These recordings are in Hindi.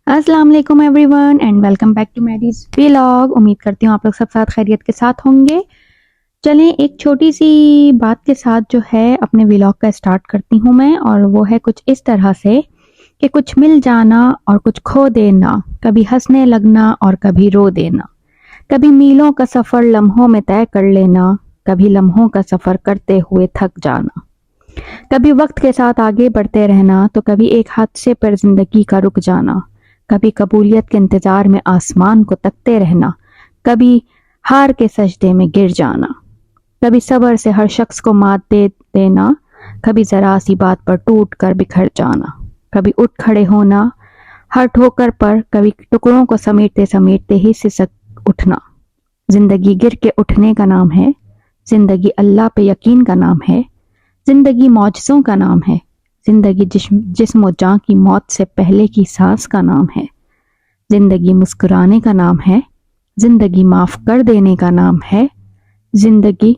अस्सलाम वालेकुम everyone and welcome back to Maddie's vlog. उम्मीद करती हूँ आप लोग सब साथ खैरियत के साथ होंगे। चलें एक छोटी सी बात के साथ जो है अपने व्लॉग का स्टार्ट करती हूँ मैं, और वो है कुछ इस तरह से कि कुछ मिल जाना और कुछ खो देना, कभी हंसने लगना और कभी रो देना, कभी मीलों का सफ़र लम्हों में तय कर लेना, कभी लम्हों का सफ़र करते हुए थक जाना, कभी वक्त के साथ आगे बढ़ते रहना तो कभी एक हादसे पर जिंदगी का रुक जाना, कभी कबूलियत के इंतजार में आसमान को तकते रहना, कभी हार के सजदे में गिर जाना, कभी सब्र से हर शख्स को मात दे देना, कभी जरा सी बात पर टूट कर बिखर जाना, कभी उठ खड़े होना हर ठोकर पर, कभी टुकड़ों को समेटते समेटते ही सिसक उठना। जिंदगी गिर के उठने का नाम है, जिंदगी अल्लाह पे यकीन का नाम है, जिंदगी मौजज़ों का नाम है, जिंदगी जिस्म जान की मौत से पहले की सांस का नाम है, जिंदगी मुस्कुराने का नाम है, जिंदगी माफ कर देने का नाम है, जिंदगी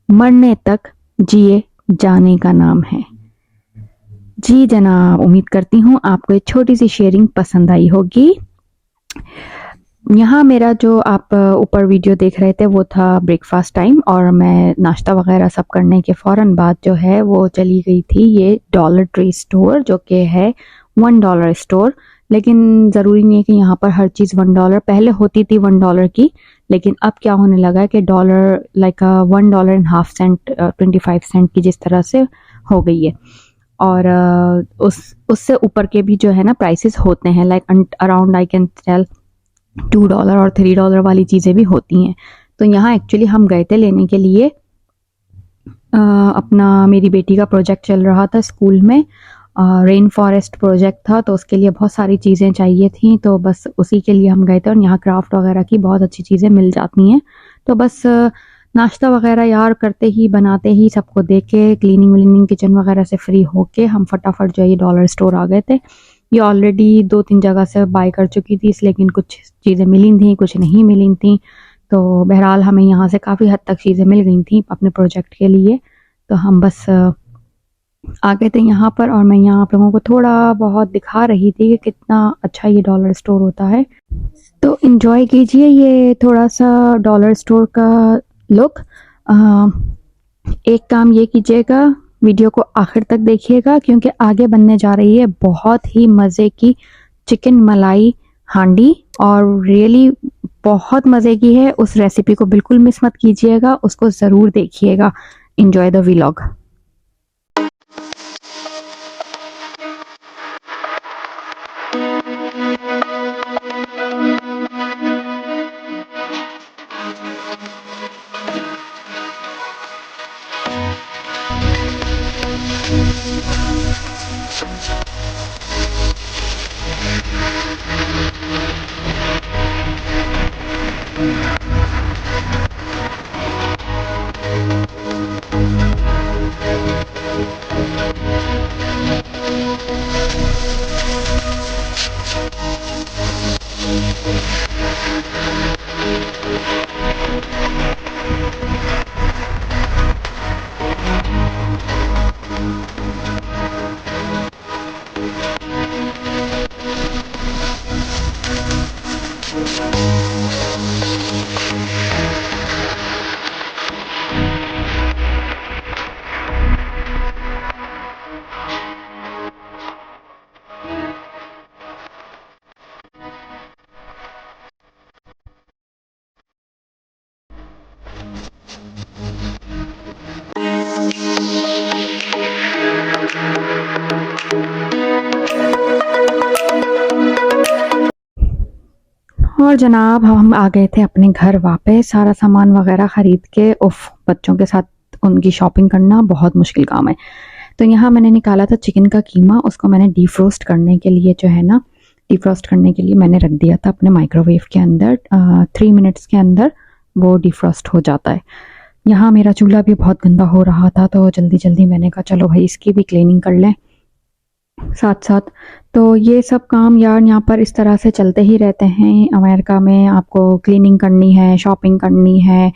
मरने तक जिए जाने का नाम है। जी जनाब, उम्मीद करती हूँ आपको एक छोटी सी शेयरिंग पसंद आई होगी। यहाँ मेरा जो आप ऊपर वीडियो देख रहे थे वो था ब्रेकफास्ट टाइम, और मैं नाश्ता वगैरह सब करने के फ़ौरन बाद जो है वो चली गई थी ये डॉलर ट्री स्टोर, जो कि है $1 स्टोर। लेकिन ज़रूरी नहीं है कि यहाँ पर हर चीज़ $1, पहले होती थी $1 की, लेकिन अब क्या होने लगा है कि डॉलर लाइक $1.50 25 सेंट की जिस तरह से हो गई है। और उससे ऊपर के भी जो है ना प्राइसेस होते हैं, like around I can tell $2 और $3 वाली चीज़ें भी होती हैं। तो यहाँ एक्चुअली हम गए थे लेने के लिए अपना, मेरी बेटी का प्रोजेक्ट चल रहा था स्कूल में, रेन फॉरेस्ट प्रोजेक्ट था, तो उसके लिए बहुत सारी चीज़ें चाहिए थी, तो बस उसी के लिए हम गए थे। और यहाँ क्राफ्ट वगैरह की बहुत अच्छी चीज़ें मिल जाती हैं, तो बस नाश्ता वगैरह यार करते ही बनाते ही सबको देख के क्लीनिंग व्लीनिंग किचन वगैरह से फ्री होके हम फटाफट जो है ये डॉलर स्टोर आ गए थे। ये ऑलरेडी 2-3 जगह से बाय कर चुकी थी, लेकिन कुछ चीज़ें मिली थी, कुछ नहीं मिली थी, तो बहरहाल हमें यहाँ से काफ़ी हद तक चीज़ें मिल गई थी अपने प्रोजेक्ट के लिए। तो हम बस आ गए थे यहाँ पर, और मैं यहाँ आप लोगों को थोड़ा बहुत दिखा रही थी कि कितना अच्छा ये डॉलर स्टोर होता है। तो इन्जॉय कीजिए ये थोड़ा सा डॉलर स्टोर का लुक। एक काम ये कीजिएगा, वीडियो को आखिर तक देखिएगा, क्योंकि आगे बनने जा रही है बहुत ही मज़े की चिकन मलाई हांडी, और रियली बहुत मज़े की है। उस रेसिपी को बिल्कुल मिस मत कीजिएगा, उसको ज़रूर देखिएगा। Enjoy the vlog. और जनाब हम आ गए थे अपने घर वापस, सारा सामान वगैरह ख़रीद के। उफ, बच्चों के साथ उनकी शॉपिंग करना बहुत मुश्किल काम है। तो यहाँ मैंने निकाला था चिकन का कीमा, उसको मैंने डीफ्रोस्ट करने के लिए जो है ना, डीफ्रोस्ट करने के लिए मैंने रख दिया था अपने माइक्रोवेव के अंदर। 3 मिनट्स के अंदर वो डीफ्रोस्ट हो जाता है। यहाँ मेरा चूल्हा भी बहुत गंदा हो रहा था, तो जल्दी जल्दी मैंने कहा चलो भाई इसकी भी क्लीनिंग कर लें साथ साथ। तो ये सब काम यार यहाँ पर इस तरह से चलते ही रहते हैं अमेरिका में। आपको क्लीनिंग करनी है, शॉपिंग करनी है,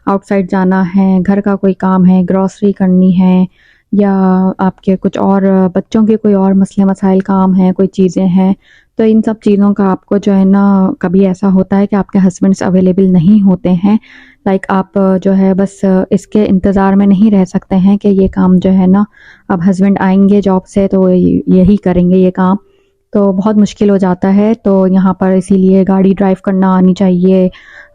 आउटसाइड जाना है, घर का कोई काम है, ग्रॉसरी करनी है, या आपके कुछ और बच्चों के कोई और मसले मसाइल काम हैं, कोई चीज़ें हैं, तो इन सब चीज़ों का आपको जो है ना, कभी ऐसा होता है कि आपके हस्बैंड्स अवेलेबल नहीं होते हैं, लाइक आप जो है बस इसके इंतज़ार में नहीं रह सकते हैं कि ये काम जो है ना, अब हस्बैंड आएंगे जॉब से तो यही करेंगे ये काम, तो बहुत मुश्किल हो जाता है। तो यहाँ पर इसीलिए गाड़ी ड्राइव करना आनी चाहिए,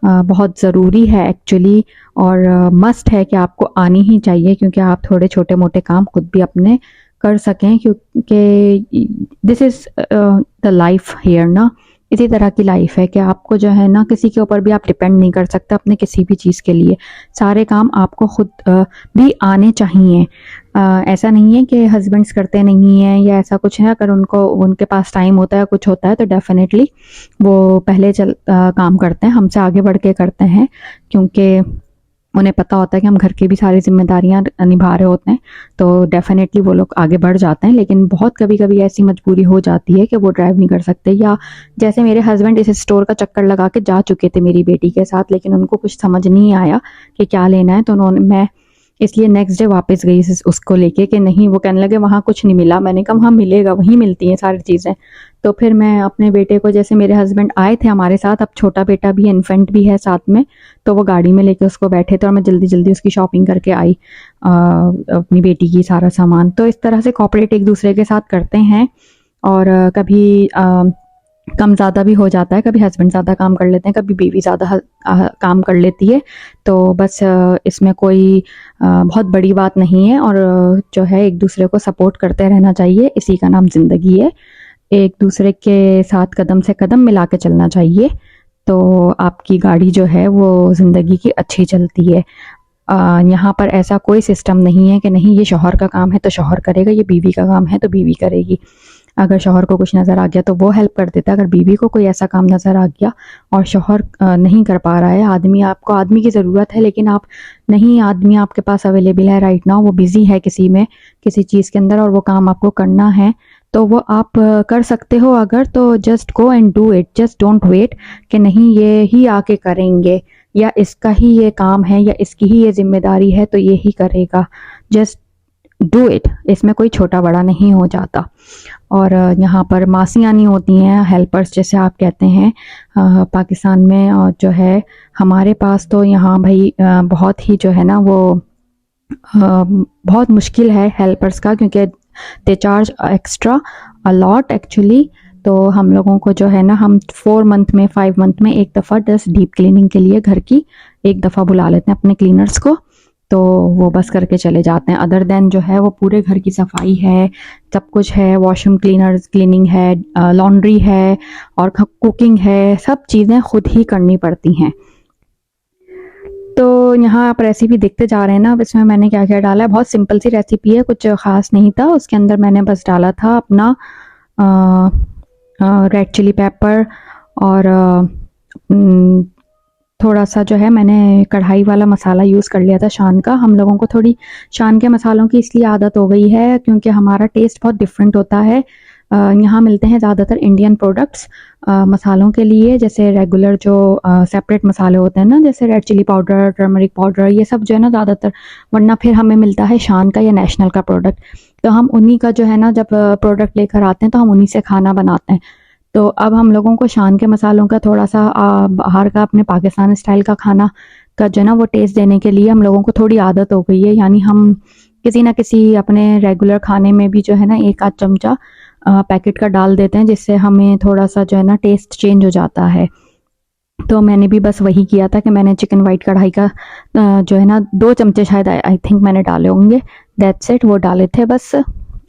बहुत ज़रूरी है एक्चुअली, और मस्ट है कि आपको आनी ही चाहिए, क्योंकि आप थोड़े छोटे मोटे काम खुद भी अपने कर सकें, क्योंकि this is the life here ना। इसी तरह की लाइफ है कि आपको जो है ना, किसी के ऊपर भी आप डिपेंड नहीं कर सकते अपने किसी भी चीज़ के लिए। सारे काम आपको खुद भी आने चाहिए। ऐसा नहीं है कि हस्बैंड्स करते नहीं हैं या ऐसा कुछ है। अगर उनके पास टाइम होता है, कुछ होता है, तो डेफिनेटली वो पहले काम करते हैं, हमसे आगे बढ़ के करते हैं, क्योंकि उन्हें पता होता है कि हम घर की भी सारी जिम्मेदारियां निभा रहे होते हैं, तो डेफिनेटली वो लोग आगे बढ़ जाते हैं। लेकिन बहुत कभी कभी ऐसी मजबूरी हो जाती है कि वो ड्राइव नहीं कर सकते, या जैसे मेरे हस्बैंड इस स्टोर का चक्कर लगा के जा चुके थे मेरी बेटी के साथ, लेकिन उनको कुछ समझ नहीं आया कि क्या लेना है, तो मैं इसलिए नेक्स्ट डे वापस गई उसको लेके कि नहीं, वो कहने लगे वहाँ कुछ नहीं मिला। मैंने कहा वहाँ मिलेगा, वहीं मिलती हैं सारी चीज़ें। तो फिर मैं अपने बेटे को, जैसे मेरे हस्बैंड आए थे हमारे साथ, अब छोटा बेटा भी इन्फेंट भी है साथ में, तो वो गाड़ी में लेके उसको बैठे थे और मैं जल्दी जल्दी उसकी शॉपिंग करके आई, अपनी बेटी की सारा सामान। तो इस तरह से कॉपरेट एक दूसरे के साथ करते हैं, और कभी कम ज़्यादा भी हो जाता है, कभी हस्बैंड ज़्यादा काम कर लेते हैं, कभी बीवी ज़्यादा काम कर लेती है। तो बस इसमें कोई बहुत बड़ी बात नहीं है, और जो है एक दूसरे को सपोर्ट करते रहना चाहिए, इसी का नाम ज़िंदगी है। एक दूसरे के साथ कदम से कदम मिला के चलना चाहिए, तो आपकी गाड़ी जो है वो ज़िंदगी की अच्छी चलती है। यहाँ पर ऐसा कोई सिस्टम नहीं है कि नहीं ये शौहर का काम है तो शौहर करेगा, ये बीवी का काम है तो बीवी करेगी। अगर शौहर को कुछ नज़र आ गया तो वो हेल्प कर देता है, अगर बीवी को कोई ऐसा काम नज़र आ गया और शौहर नहीं कर पा रहा है, आपको आदमी की ज़रूरत है, लेकिन आप नहीं, आदमी आपके पास अवेलेबल है राइट नाउ, वो बिज़ी है किसी चीज़ के अंदर और वो काम आपको करना है, तो वो आप कर सकते हो अगर, तो just go and do it, just don't wait कि नहीं ये ही आके करेंगे, या इसका ही ये काम है, या इसकी ही ये जिम्मेदारी है तो ये ही करेगा। जस्ट डू इट, इसमें कोई छोटा बड़ा नहीं हो जाता। और यहाँ पर मासियाँ नहीं होती हैं, हेल्पर्स जैसे आप कहते हैं पाकिस्तान में, और जो है हमारे पास तो यहाँ भाई बहुत ही जो है ना वो बहुत मुश्किल है हेल्पर्स का, क्योंकि they charge extra a lot actually. तो हम लोगों को जो है ना, हम 4 मंथ में 5 मंथ में एक दफ़ा जस्ट डीप क्लीनिंग के लिए घर की एक दफ़ा बुला लेते हैं अपने क्लीनर्स को, तो वो बस करके चले जाते हैं। अदर देन जो है वो पूरे घर की सफाई है, सब कुछ है, वॉशरूम क्लीनिंग है, लॉन्ड्री है और कुकिंग है, सब चीज़ें खुद ही करनी पड़ती हैं। तो यहाँ आप रेसिपी देखते जा रहे हैं ना, अब इसमें मैंने क्या क्या डाला है, बहुत सिंपल सी रेसिपी है, कुछ ख़ास नहीं था। उसके अंदर मैंने बस डाला था अपना रेड चिली पेपर, और थोड़ा सा जो है मैंने कढ़ाई वाला मसाला यूज़ कर लिया था शान का। हम लोगों को थोड़ी शान के मसालों की इसलिए आदत हो गई है क्योंकि हमारा टेस्ट बहुत डिफरेंट होता है। यहाँ मिलते हैं ज़्यादातर इंडियन प्रोडक्ट्स मसालों के लिए, जैसे रेगुलर जो सेपरेट मसाले होते हैं ना, जैसे red chili powder, turmeric powder, ये सब जो है ना ज़्यादातर, वरना फिर हमें मिलता है शान का या नेशनल का प्रोडक्ट। तो हम उन्हीं का जो है ना, जब प्रोडक्ट लेकर आते हैं तो हम उन्हीं से खाना बनाते हैं। तो अब हम लोगों को शान के मसालों का थोड़ा सा बाहर का अपने पाकिस्तान स्टाइल का खाना का जो है ना वो टेस्ट देने के लिए हम लोगों को थोड़ी आदत हो गई है, यानी हम किसी ना किसी अपने रेगुलर खाने में भी जो है ना 1 आध चमचा पैकेट का डाल देते हैं, जिससे हमें थोड़ा सा जो है ना टेस्ट चेंज हो जाता है। तो मैंने भी बस वही किया था कि मैंने चिकन वाइट कढ़ाई का जो है ना 2 चमचे शायद आई थिंक मैंने डाले होंगे, दैट्स इट, वो डाले थे बस,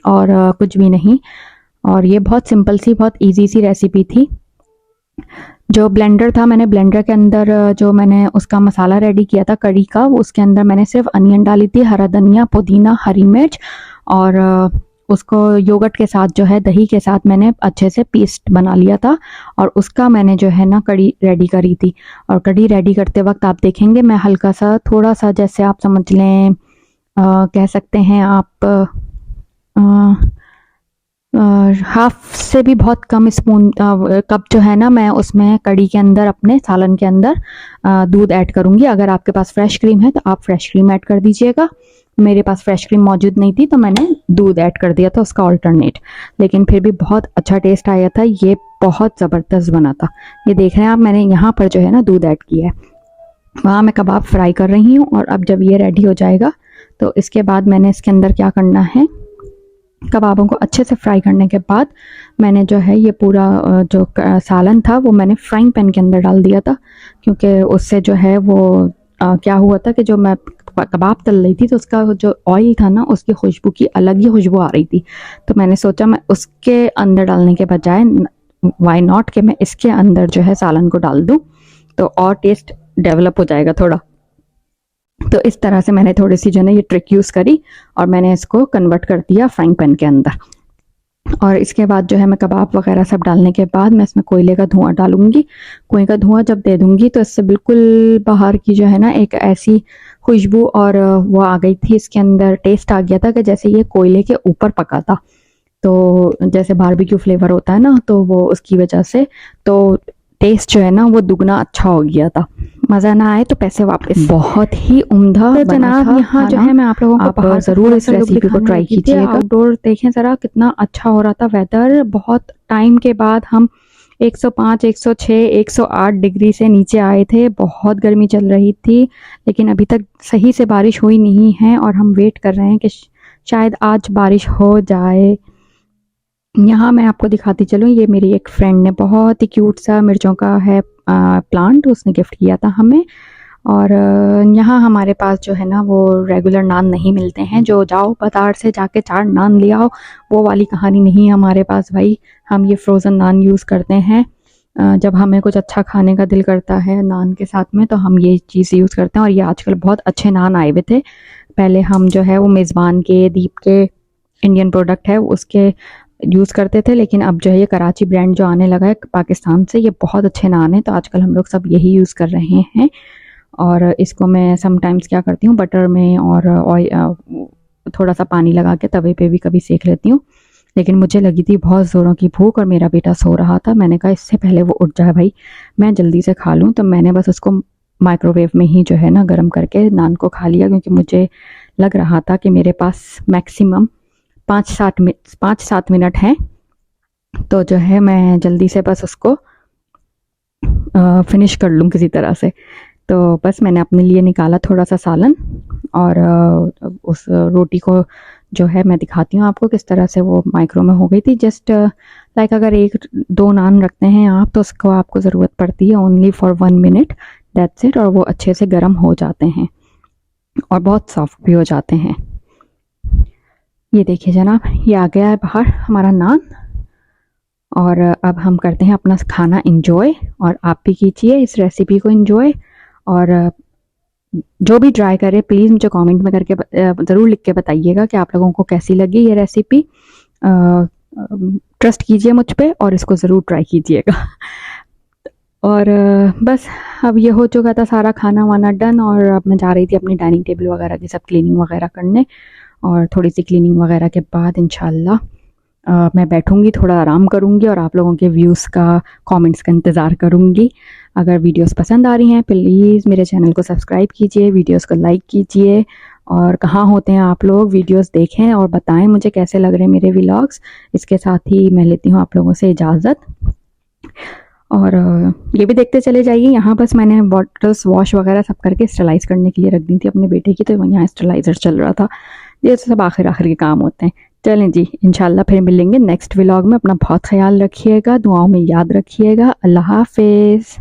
और कुछ भी नहीं। और ये बहुत सिंपल सी, बहुत इजी सी रेसिपी थी। जो ब्लेंडर था, मैंने ब्लेंडर के अंदर जो मैंने उसका मसाला रेडी किया था करी का, उसके अंदर मैंने सिर्फ अनियन डाली थी, हरा धनिया, पुदीना, हरी मिर्च, और उसको योगर्ट के साथ जो है, दही के साथ मैंने अच्छे से पेस्ट बना लिया था, और उसका मैंने जो है ना कड़ी रेडी करी थी। और कड़ी रेडी करते वक्त आप देखेंगे मैं हल्का सा, थोड़ा सा, जैसे आप समझ लें कह सकते हैं आप हाफ से भी बहुत कम स्पून कप जो है ना, मैं उसमें कड़ी के अंदर, अपने सालन के अंदर दूध ऐड करूंगी। अगर आपके पास फ्रेश क्रीम है तो आप फ्रेश क्रीम ऐड कर दीजिएगा, मेरे पास फ्रेश क्रीम मौजूद नहीं थी तो मैंने दूध ऐड कर दिया था उसका ऑल्टरनेट, लेकिन फिर भी बहुत अच्छा टेस्ट आया था। ये बहुत ज़बरदस्त बना था। ये देख रहे हैं आप, मैंने यहाँ पर जो है ना दूध ऐड किया है। वहाँ मैं कबाब फ्राई कर रही हूँ और अब जब ये रेडी हो जाएगा तो इसके बाद मैंने इसके अंदर क्या करना है, कबाबों को अच्छे से फ्राई करने के बाद मैंने जो है ये पूरा जो सालन था वो मैंने फ्राइंग पैन के अंदर डाल दिया था, क्योंकि उससे जो है वो क्या हुआ था कि जो मैं कबाब तल रही थी तो उसका जो ऑयल था ना उसकी खुशबू की अलग ही खुशबू आ रही थी। तो मैंने सोचा मैं उसके अंदर डालने के बजाय वाई नॉट कि मैं इसके अंदर जो है सालन को डाल दूँ तो और टेस्ट डेवलप हो जाएगा थोड़ा। तो इस तरह से मैंने थोड़ी सी जो है ये ट्रिक यूज़ करी और मैंने इसको कन्वर्ट कर दिया फ्राइंग पैन के अंदर। और इसके बाद जो है मैं कबाब वगैरह सब डालने के बाद मैं इसमें कोयले का धुआं डालूंगी। कोयले का धुआं जब दे दूंगी तो इससे बिल्कुल बाहर की जो है ना एक ऐसी खुशबू और वो आ गई थी, इसके अंदर टेस्ट आ गया था कि जैसे ये कोयले के ऊपर पका था। तो जैसे बारबेक्यू फ्लेवर होता है ना, तो वो उसकी वजह से तो टेस्ट जो है ना वो दुगना अच्छा हो गया था। मज़ा ना आए तो पैसे वापस। बहुत ही उम्दा तो जनाब यहाँ जो है मैं आप लोगों को बाहर ज़रूर इस रेसिपी को ट्राई कीजिएगा। आउटडोर देखें ज़रा कितना अच्छा हो रहा था वेदर। बहुत टाइम के बाद हम 105, 106, 108 डिग्री से नीचे आए थे। बहुत गर्मी चल रही थी, लेकिन अभी तक सही से बारिश हुई नहीं है और हम वेट कर रहे हैं कि शायद आज बारिश हो जाए। यहाँ मैं आपको दिखाती चलूँ, ये मेरी एक फ्रेंड ने बहुत ही क्यूट सा मिर्चों का है प्लांट उसने गिफ्ट किया था हमें। और यहाँ हमारे पास जो है ना वो रेगुलर नान नहीं मिलते हैं, जो जाओ बाजार से जाके 4 नान ले आओ, वो वाली कहानी नहीं है हमारे पास भाई। हम ये फ्रोज़न नान यूज़ करते हैं। जब हमें कुछ अच्छा खाने का दिल करता है नान के साथ में तो हम ये चीज़ यूज़ करते हैं। और ये आजकल बहुत अच्छे नान आए हुए थे। पहले हम जो है वो मेज़बान के, दीप के, इंडियन प्रोडक्ट है उसके यूज़ करते थे, लेकिन अब जो है ये कराची ब्रांड जो आने लगा है पाकिस्तान से, ये बहुत अच्छे नान है तो आजकल हम लोग सब यही यूज़ कर रहे हैं। और इसको मैं समटाइम्स क्या करती हूँ बटर में और थोड़ा सा पानी लगा के तवे पे भी कभी सेक लेती हूँ। लेकिन मुझे लगी थी बहुत ज़ोरों की भूख और मेरा बेटा सो रहा था। मैंने कहा इससे पहले वो उठ जाए भाई मैं जल्दी से खा लूँ, तो मैंने बस उसको माइक्रोवेव में ही जो है ना गर्म करके नान को खा लिया, क्योंकि मुझे लग रहा था कि मेरे पास मैक्सिमम 5-7 मिनट हैं, तो जो है मैं जल्दी से बस उसको फिनिश कर लूँ किसी तरह से। तो बस मैंने अपने लिए निकाला थोड़ा सा सालन और उस रोटी को जो है मैं दिखाती हूँ आपको किस तरह से वो माइक्रो में हो गई थी। जस्ट लाइक अगर 1-2 नान रखते हैं आप तो उसको आपको ज़रूरत पड़ती है only for 1 minute, that's it. और वो अच्छे से गर्म हो जाते हैं और बहुत सॉफ्ट भी हो जाते हैं। ये देखिए जनाब, ये आ गया है बाहर हमारा नान। और अब हम करते हैं अपना खाना इंजॉय, और आप भी कीजिए इस रेसिपी को इंजॉय। और जो भी ट्राई करे प्लीज़ मुझे कमेंट में करके ज़रूर लिख के बताइएगा कि आप लोगों को कैसी लगी ये रेसिपी। ट्रस्ट कीजिए मुझ पे और इसको ज़रूर ट्राई कीजिएगा। और बस अब ये हो चुका था सारा खाना वाना डन, और अब मैं जा रही थी अपनी डाइनिंग टेबल वगैरह की सब क्लीनिंग वगैरह करने। और थोड़ी सी क्लीनिंग वगैरह के बाद इंशाल्लाह मैं बैठूंगी, थोड़ा आराम करूंगी और आप लोगों के व्यूज़ का, कमेंट्स का इंतज़ार करूंगी। अगर वीडियोस पसंद आ रही हैं प्लीज़ मेरे चैनल को सब्सक्राइब कीजिए, वीडियोस को लाइक कीजिए। और कहाँ होते हैं आप लोग, वीडियोस देखें और बताएं मुझे कैसे लग रहे हैं मेरे व्लॉग्स। इसके साथ ही मैं लेती हूँ आप लोगों से इजाज़त। और ये भी देखते चले जाइए, यहाँ बस मैंने बॉटल्स वॉश वगैरह सब करके स्टरलाइज़ करने के लिए रख दी थी अपने बेटे की, तो यहाँ स्टरलाइज़र चल रहा था। ये सब आखिर के काम होते हैं। चलें जी, इंशाल्लाह फिर मिलेंगे नेक्स्ट व्लॉग में। अपना बहुत ख्याल रखिएगा, दुआओं में याद रखिएगा। अल्लाह हाफिज़।